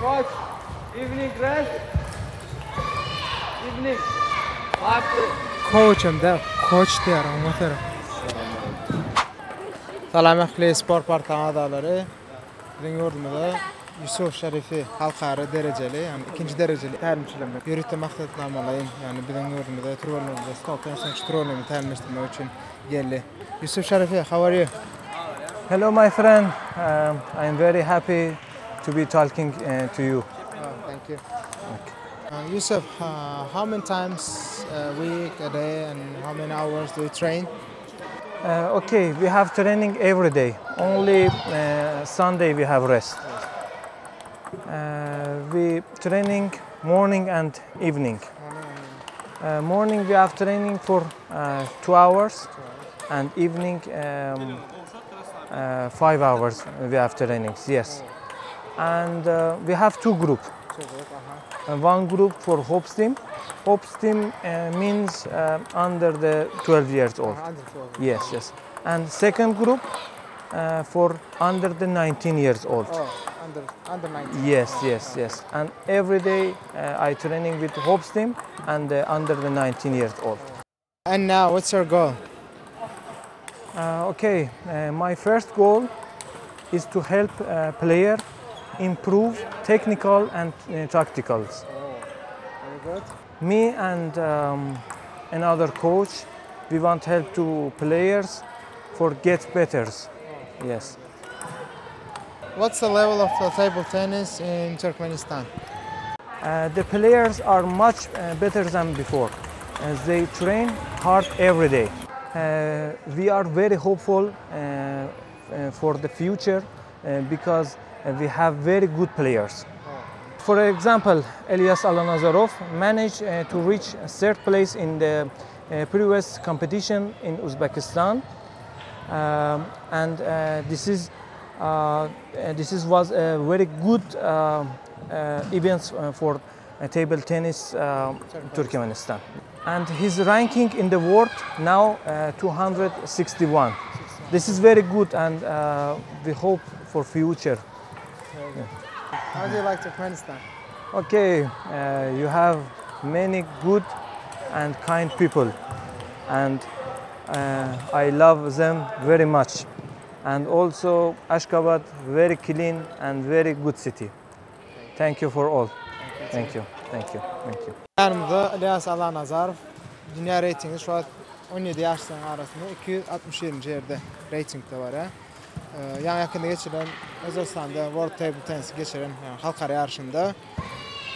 Coach, evening rest. Evening. Coach'um da, coach diyorum, muhterem. Salam Ähli sport portalı adaları. Bilen yurdumda Yousef Sharifi Halkara derejeli, yani ikinci derejeli tälimçilerine ýörite maksatlaýyn, yani bilen yurdumda Türgenleşiklerde stoplansan Türgenlerini tälimleşdirmek için geldi. Yousef Sharifi, how are you? Hello, my friend. I am very happy to be talking to you. Thank you. Yousef, how many times a week, a day, and how many hours do you train? Okay, we have training every day. Only Sunday we have rest. We training morning and evening. Morning we have training for 2 hours, and evening 5 hours we have trainings. Yes, and we have two groups. One group for hopes team. Hopes team means under the 12 years old. Yes, yes. And second group for under the 19 years old. Under 19. Yes, yes, yes. And every day I training with hopes team and under the 19 years old. And now, what's your goal? Okay, my first goal is to help player improve technical and tacticals. Very good. Me and another coach, we want help to players for get better. Yes. What's the level of table tennis in Turkmenistan? The players are much better than before. They train hard every day. We are very hopeful for the future because we have very good players. For example, Elias Alanazarov managed to reach third place in the previous competition in Uzbekistan, and this was a very good event for table tennis Turkmenistan. And his ranking in the world now 261. This is very good, and we hope for future. How do you like Turkmenistan? Okay, you have many good and kind people, and I love them very much. And also Ashgabat, very clean and very good city. Thank you for all. Thank you. Thank you. Thank you. Yanımda Elias Alanazarov. Dünya reytingi şu an 17 yaşların arasında 267. yerde reytingde var ya. Yani yakında geçiren Özbekistan'da World Table Tennis geçiren yani Halkara yarışında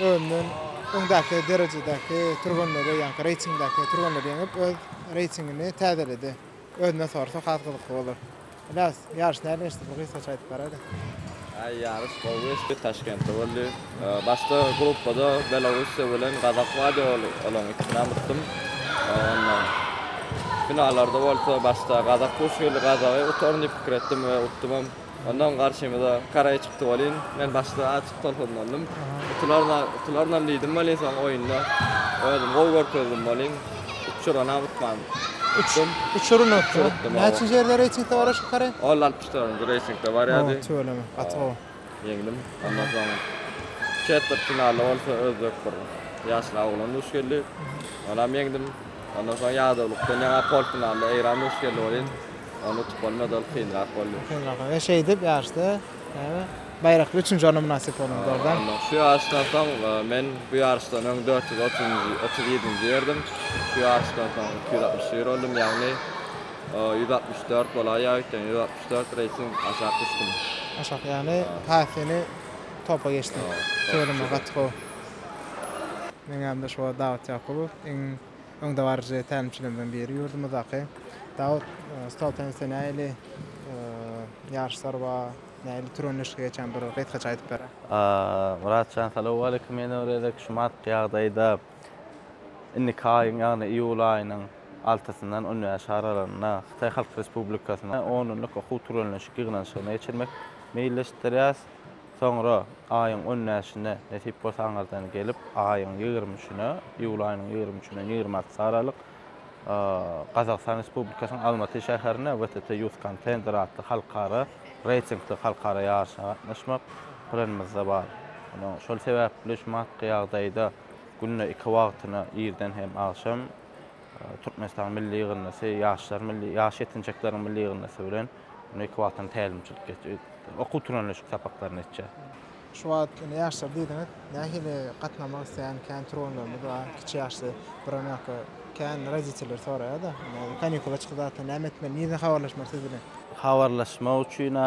önünün öndeki derecedeki Türgenleri yani reytingdeki Türgenleri yenip öz reytingini täzeledi. Önüne sorsa katkılık olur. Elias yarış nerede işte bu kısa çaytıp barada. Yarış Boğuz Taşkent'te oldu. Başta gruppada Belarus bilen Kazakstanda olan ikisini aldım. Finallarda bolsa başta Kazak koşuyla Kazak'a oturunca fikir ettim ve uttumam. Ondan karşımda karaya çıktı olin. Ben başta açık telefonlandım. Utularla lidim olin son oyunda. Öyle gol görküzdüm olin. Uçurana utmam. Uçurun öttü. Kaçıncı yerde reytingde var şu kare? 64. reytingde var ya. Öyle mi? Atı o. Yengdim. Ondan sonra çetir finalda olsa özlük bir yaşlı oğlan hoş geldi. Onam yengdim. Ondan sonra yağdılıktan yana pol finalda İran hoş geldi olin. Onu tutulma da kıyınrak oldu. Kıyınrak. Ve şeydi bir yarıştı. Bayraklı 3. ona münasip oldu oradan. Şu yarıştan sonra ben bu yarıştan 437. yerdim. Şu yarıştan sonra 260 oldum yani 164 bolaya gittim. 164 racing aşağı düştüm. Aşağı yani hafini topa geçtim. Söyleme katko. Benim de şu Davut Yakubov. Öňde barjy tälimçilerden biri ýurdumyzdaki. Davut stol tennisden Ähli ýarşlar we näli Türgenleşikleri geçen bir reýtgaç aýdyp ber. Muratcan salamu aleykum. Meni öredek şumat ýagdaýda innikaýyň ýagny iýul aýynyň 6-syndan 10 ýaş aralaryna Xitay Halk Respublikasyna 10-lyk okuw türgenleşiklerini geçirmek meýilleşdirýär. Sonra aýyň 10 ýaşyna netip bolsaňardan gelip aýyň 20-şüne, iýul aýynyň 20-şüne 26 aralyk Kazakistan Respublikasynyň Almaty şäherine WTT Youth Contender adly halkara reytingli halkara ýarşyna gatnaşmak planymyzda bar. Ono şol sebäpli şu matky ýagdaýda günne 2 wagtyna ýerden hem akşam Türkmenistan milli ýygynyňy, ýaşlar milli, ýaş ýetinçekleriň milli ýygynyňy bilen 2 wagtyny tälimçilik geçirip okuw türgenleşik sapaklaryny etjär. Şu wagt ýaşlar diýdiňiz, nähili gatnamak isleýän kän türgenlerimiz bar, kiçi ýaşly bironaka kän reditiler soraýar-da. Kanikula çykdyda näme etmeli, niýe habarlaşmak sizden? Habarlaşma üçin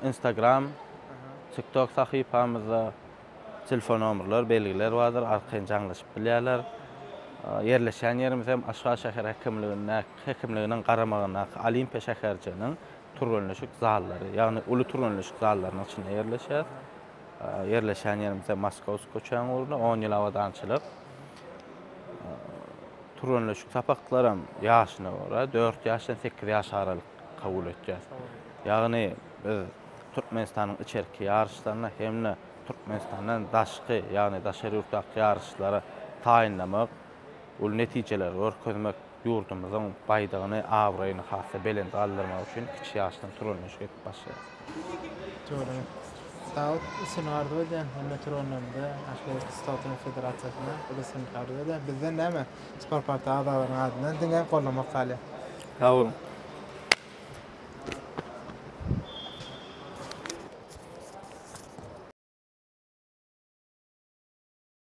Instagram, TikTok sahypamyzda telefon nomerler, belgiler bardyr, arkadan jaňlaşyp bilýärler. Yerleşen yerimiz hem aşağı şäher hekimliginiň garamagyna Alyp şäherçiniň türgenleşik zallary, ýagny uly türgenleşik zallarynyň içinde yerleşýär. Yerleşen yerimiz hem Moskowsk köçäň urna 10 ýyl awadançylyk. Türgenleşik sapaklarym ýaşyna görä 4 ýaşdan 8 ýaş aralyk kabul etjär. Ýagny biz Türkmenistanyň içerki ýaryşlaryna hemle Türkmenistandan daşky, ýagny daşary ýurtdaky ýaryşlary taýinlamak, ul netijeler görkezmek ýurdumyzyň baýdygyny, awraýyny hassa bilen galdyrmak üçin kiçi ýaşdan türgenleşik etip başlaýar. Doğru. Sağ isim ardı da hem türgenlerinde Ähli Stawtun Federasiýasyna isim ardı da bizden näme SPORTPORTAL adalarının adından diňe gollamak galy. Sağ olun.